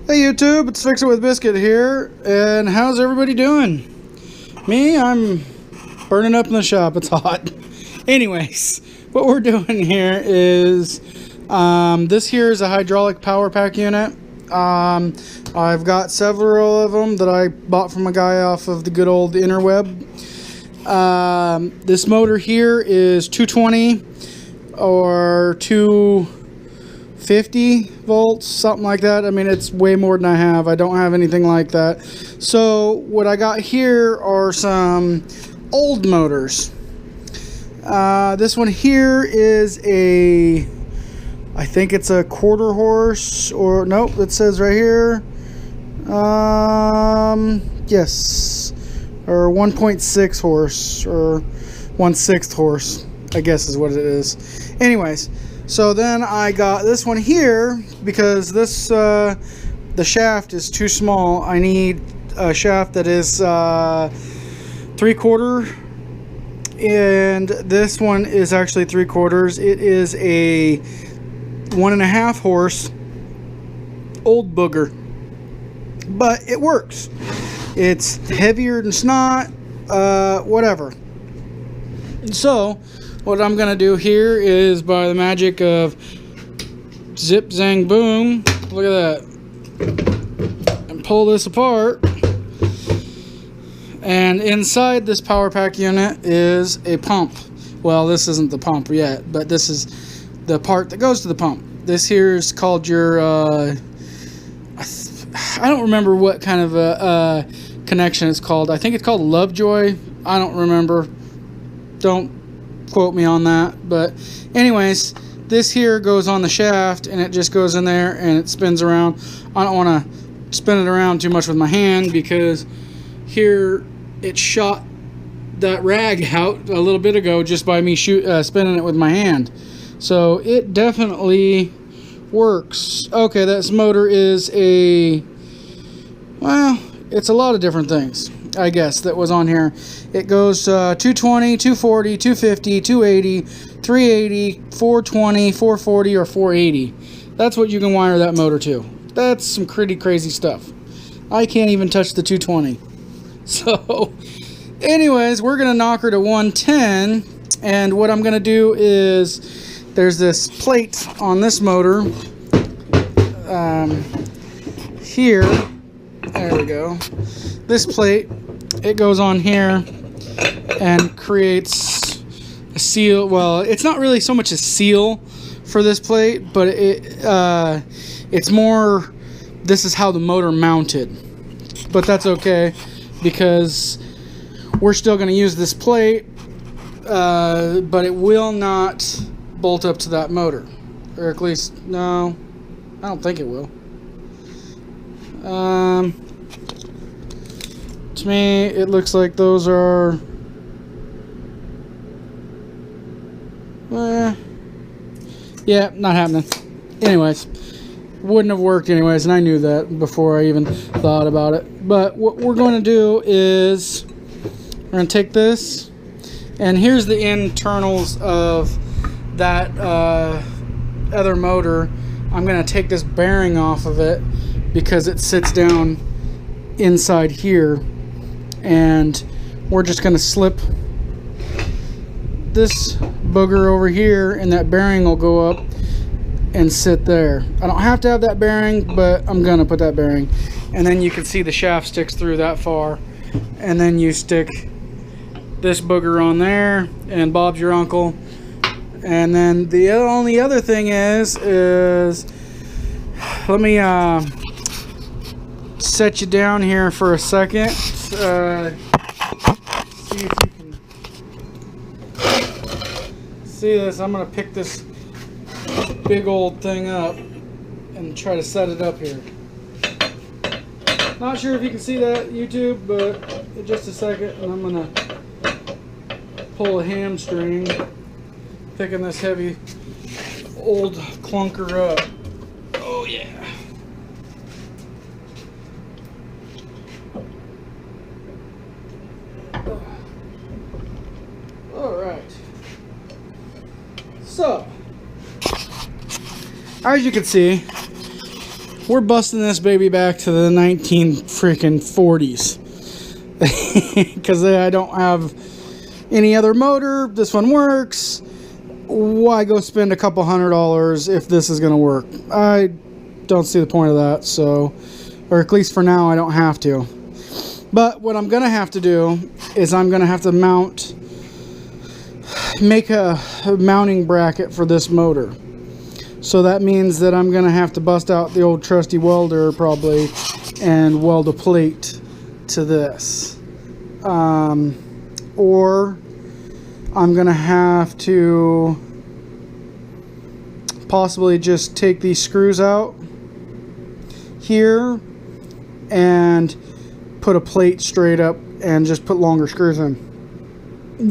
Hey YouTube, it's Fix It with Biscuit here, and how's everybody doing? Me, I'm burning up in the shop, it's hot. Anyways, what we're doing here is, this here is a hydraulic power pack unit. I've got several of them that I bought from a guy off of the good old interweb. This motor here is 220 or 250 volts, something like that. I mean, it's way more than I have. I don't have anything like that. So what I got here are some old motors. This one here is I think it's a quarter horse, or nope, it says right here, yes, or 1.6 horse, or 1/6 horse, I guess is what it is. Anyways, so then I got this one here because this the shaft is too small. I need a shaft that is 3/4, and this one is actually 3/4. It is a 1.5 horse old booger, but it works. It's heavier than snot, whatever. So what I'm gonna do here is, by the magic of zip zang boom, look at that, and pull this apart. And inside this power pack unit is a pump. Well, this isn't the pump yet, but this is the part that goes to the pump. This here is called your I don't remember what kind of a connection it's called. I think it's called Lovejoy. I don't remember. Don't quote me on that. But anyways, this here goes on the shaft, and it just goes in there and it spins around. I don't want to spin it around too much with my hand, because here it shot that rag out a little bit ago just by me spinning it with my hand. So it definitely works. Okay, this motor is well, it's a lot of different things, I guess, that was on here. It goes 220, 240, 250, 280, 380, 420, 440, or 480. That's what you can wire that motor to. That's some pretty crazy stuff. I can't even touch the 220. So anyways, we're gonna knock her to 110, and what I'm gonna do is, there's this plate on this motor here, there we go, this plate, it goes on here and creates a seal. Well, it's not really so much a seal for this plate, but it's more, this is how the motor mounted, but that's okay, because we're still going to use this plate, but it will not bolt up to that motor, or at least, no, I don't think it will. To me, it looks like those are, yeah, not happening. Anyways, wouldn't have worked anyways, and I knew that before I even thought about it. But what we're going to do is, we're going to take this, and here's the internals of that other motor. I'm going to take this bearing off of it because it sits down inside here, and we're just going to slip this booger over here, and that bearing will go up and sit there. I don't have to have that bearing, but I'm going to put that bearing. And then you can see the shaft sticks through that far, and then you stick this booger on there, and Bob's your uncle. And then the only other thing is let me set you down here for a second. See if you can see this. I'm gonna pick this big old thing up and try to set it up here. Not sure if you can see that, YouTube, but in just a second, and I'm gonna pull a hamstring, picking this heavy old clunker up. Oh yeah. All right. So, as you can see, we're busting this baby back to the 1940s because I don't have any other motor. This one works. Why go spend a couple $100 if this is going to work? I don't see the point of that. So, or at least for now, I don't have to. But what I'm going to have to do is I'm going to have to make a mounting bracket for this motor. So that means that I'm going to have to bust out the old trusty welder probably and weld a plate to this. Or I'm going to have to possibly just take these screws out here and put a plate straight up and just put longer screws in.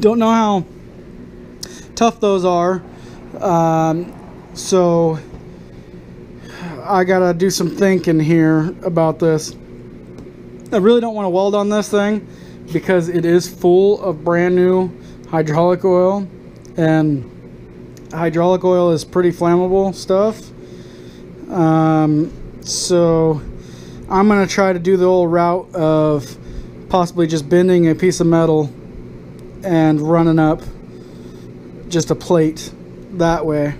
Don't know how tough those are. So I gotta do some thinking here about this. I really don't want to weld on this thing because it is full of brand new hydraulic oil, and hydraulic oil is pretty flammable stuff. So I'm gonna try to do the old route of possibly just bending a piece of metal and running up just a plate that way.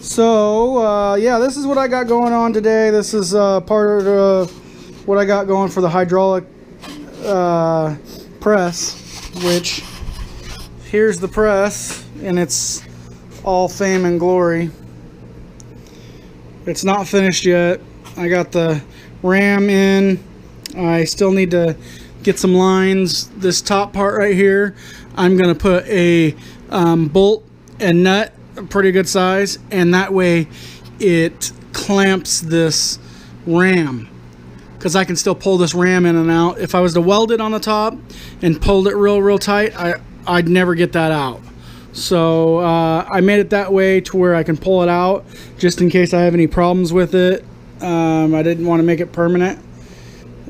So yeah, this is what I got going on today. This is part of what I got going for the hydraulic press, which here's the press in its all fame and glory. It's not finished yet. I got the ram in. I still need to get some lines. This top part right here, I'm gonna put a bolt and nut, a pretty good size, and that way it clamps this ram, because I can still pull this ram in and out. If I was to weld it on the top and pulled it real tight, I'd never get that out. So I made it that way to where I can pull it out just in case I have any problems with it. I didn't want to make it permanent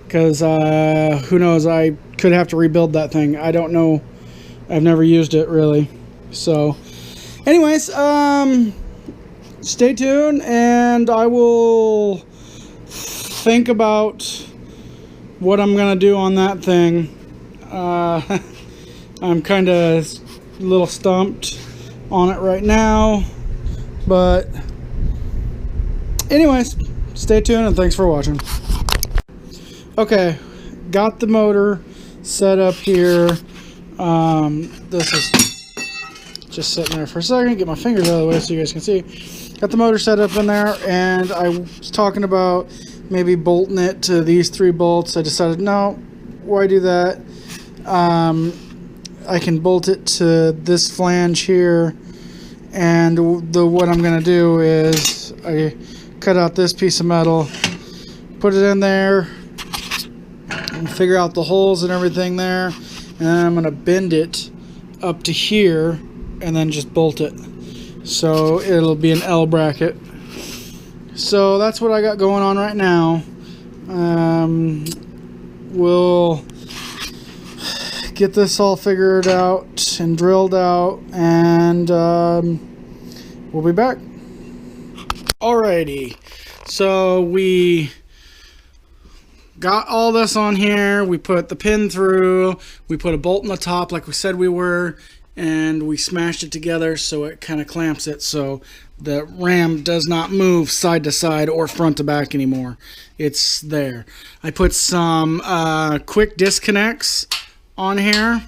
because who knows, I could have to rebuild that thing. I don't know. I've never used it really. So anyways, stay tuned and I will think about what I'm gonna do on that thing. I'm kind of a little stumped on it right now, but anyways, stay tuned and thanks for watching. Okay, got the motor set up here. This is just sitting there for a second. Get my fingers out of the way so you guys can see. Got the motor set up in there, and I was talking about maybe bolting it to these 3 bolts. I decided, no, why do that? I can bolt it to this flange here, and what I'm going to do is I cut out this piece of metal, put it in there, and figure out the holes and everything there, and then I'm going to bend it up to here and then just bolt it. So it'll be an L bracket. So that's what I got going on right now. We'll get this all figured out and drilled out, and we'll be back. Alrighty, so we got all this on here. We put the pin through, we put a bolt in the top like we said we were, and we smashed it together so it kind of clamps it so the ram does not move side to side or front to back anymore. It's there. I put some quick disconnects on here,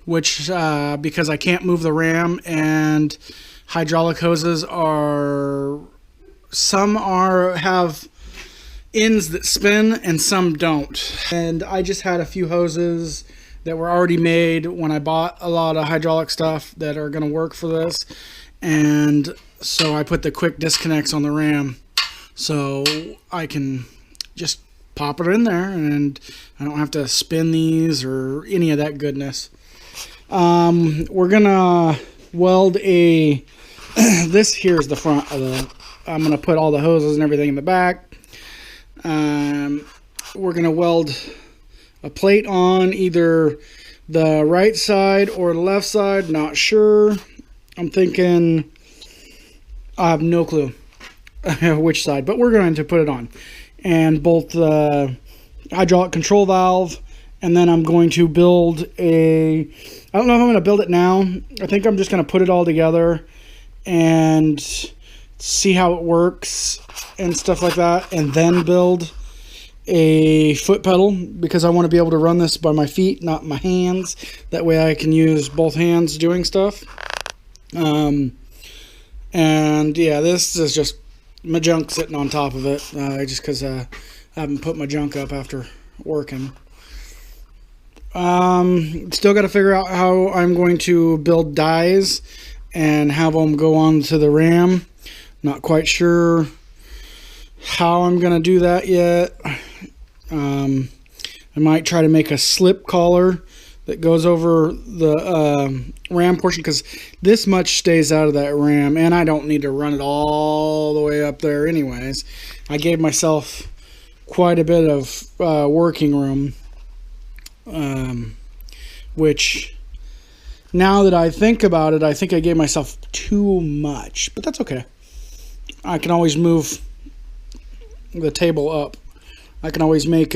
which because I can't move the ram, and hydraulic hoses are, some have ends that spin and some don't, and I just had a few hoses that were already made when I bought a lot of hydraulic stuff that are going to work for this, and so I put the quick disconnects on the ram so I can just pop it in there and I don't have to spin these or any of that goodness. We're gonna weld a this here is the front of the, I'm gonna put all the hoses and everything in the back. We're gonna weld a plate on either the right side or the left side, not sure. I'm thinking, I have no clue. which side, but we're going to put it on. And bolt the hydraulic control valve, and then I'm going to build a, I don't know if I'm going to build it now. I think I'm just going to put it all together and see how it works and stuff like that, and then build a foot pedal, because I want to be able to run this by my feet, not my hands. That way I can use both hands doing stuff. And yeah, this is just my junk sitting on top of it, just because I haven't put my junk up after working. Still got to figure out how I'm going to build dies and have them go on to the Ram. Not quite sure how I'm going to do that yet. I might try to make a slip collar that goes over the Ram portion, because this much stays out of that Ram, and I don't need to run it all the way up there anyways. I gave myself quite a bit of working room, which, now that I think about it, I think I gave myself too much, but that's okay. I can always move the table up. I can always make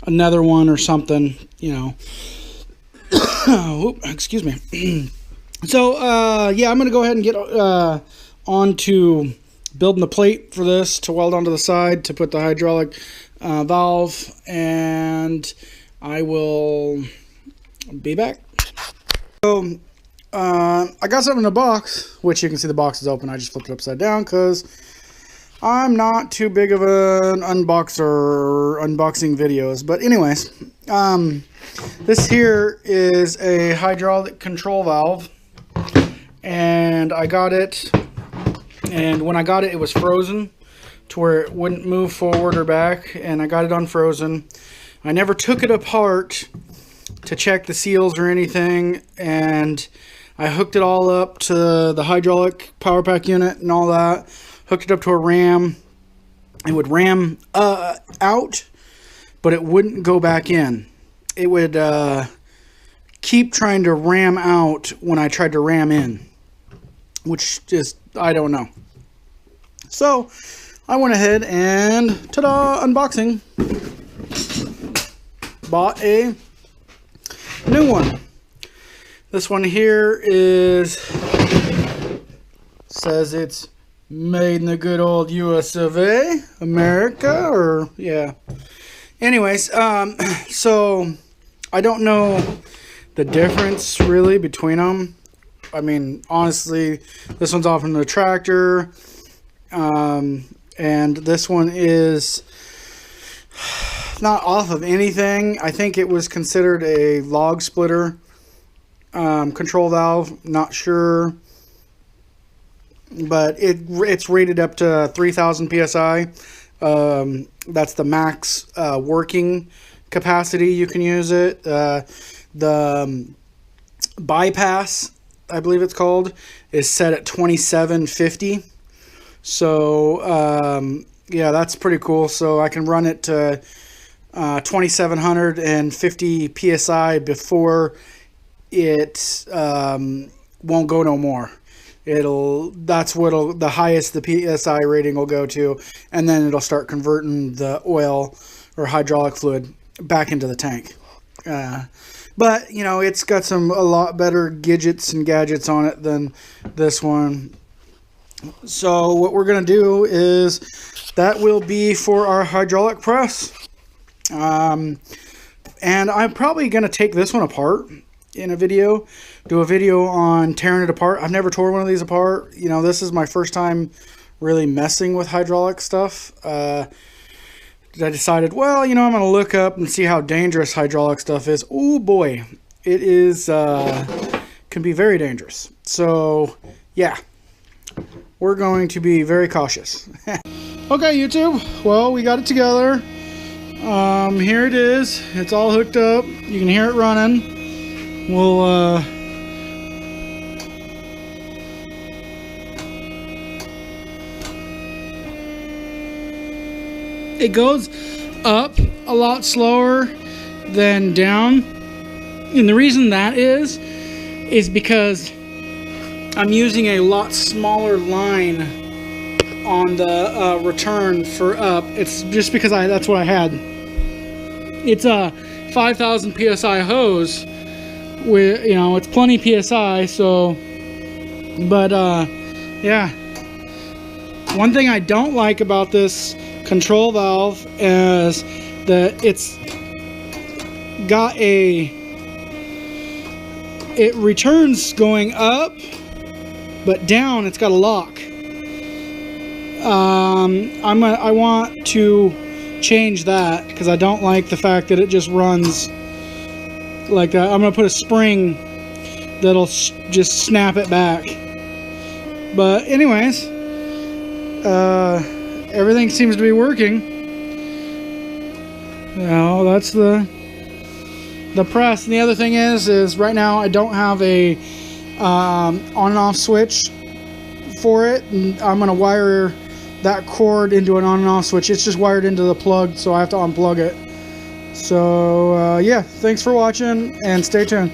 another one or something, you know. Oop, excuse me. So, yeah, I'm going to go ahead and get on to building the plate for this to weld onto the side to put the hydraulic valve, and I will be back. So, I got something in a box, which you can see the box is open. I just flipped it upside down because I'm not too big of an unboxing videos. But anyways, this here is a hydraulic control valve, and I got it, and when I got it, it was frozen to where it wouldn't move forward or back, and I got it unfrozen. I never took it apart to check the seals or anything, and I hooked it all up to the hydraulic power pack unit and all that. Hooked it up to a ram. It would ram out, but it wouldn't go back in. It would keep trying to ram out when I tried to ram in, which just, I don't know. So I went ahead and, ta-da, unboxing. Bought a new one. This one here says it's made in the good old US of A, America, or yeah. Anyways, so I don't know the difference really between them. I mean, honestly, this one's off in the tractor, and this one is not off of anything. I think it was considered a log splitter control valve. Not sure, but it's rated up to 3,000 psi. That's the max working capacity you can use it. The bypass, I believe it's called, is set at 2750. So yeah, that's pretty cool. So I can run it to 2750 psi before it won't go no more. That's what the highest the PSI rating will go to, and then it'll start converting the oil or hydraulic fluid back into the tank. But you know, it's got a lot better gadgets and gadgets on it than this one. So what we're gonna do is that will be for our hydraulic press, and I'm probably gonna take this one apart in a video, do a video on tearing it apart. I've never tore one of these apart. You know, this is my first time really messing with hydraulic stuff. I decided, well, you know, I'm going to look up and see how dangerous hydraulic stuff is. Oh boy, it is, can be very dangerous. So yeah, we're going to be very cautious. Okay, YouTube, well, we got it together. Here it is. It's all hooked up. You can hear it running. We'll, it goes up a lot slower than down, and the reason that is because I'm using a lot smaller line on the return for up. It's just because that's what I had. It's a 5,000 psi hose with, you know, it's plenty psi. So, but yeah. One thing I don't like about this control valve is that it's got it returns going up, but down it's got a lock. I want to change that because I don't like the fact that it just runs like that. I'm gonna put a spring that'll just snap it back. But anyways, everything seems to be working. Now that's the press. And the other thing is right now I don't have a on and off switch for it, and I'm gonna wire that cord into an on and off switch. It's just wired into the plug, so I have to unplug it. So yeah, thanks for watching and stay tuned.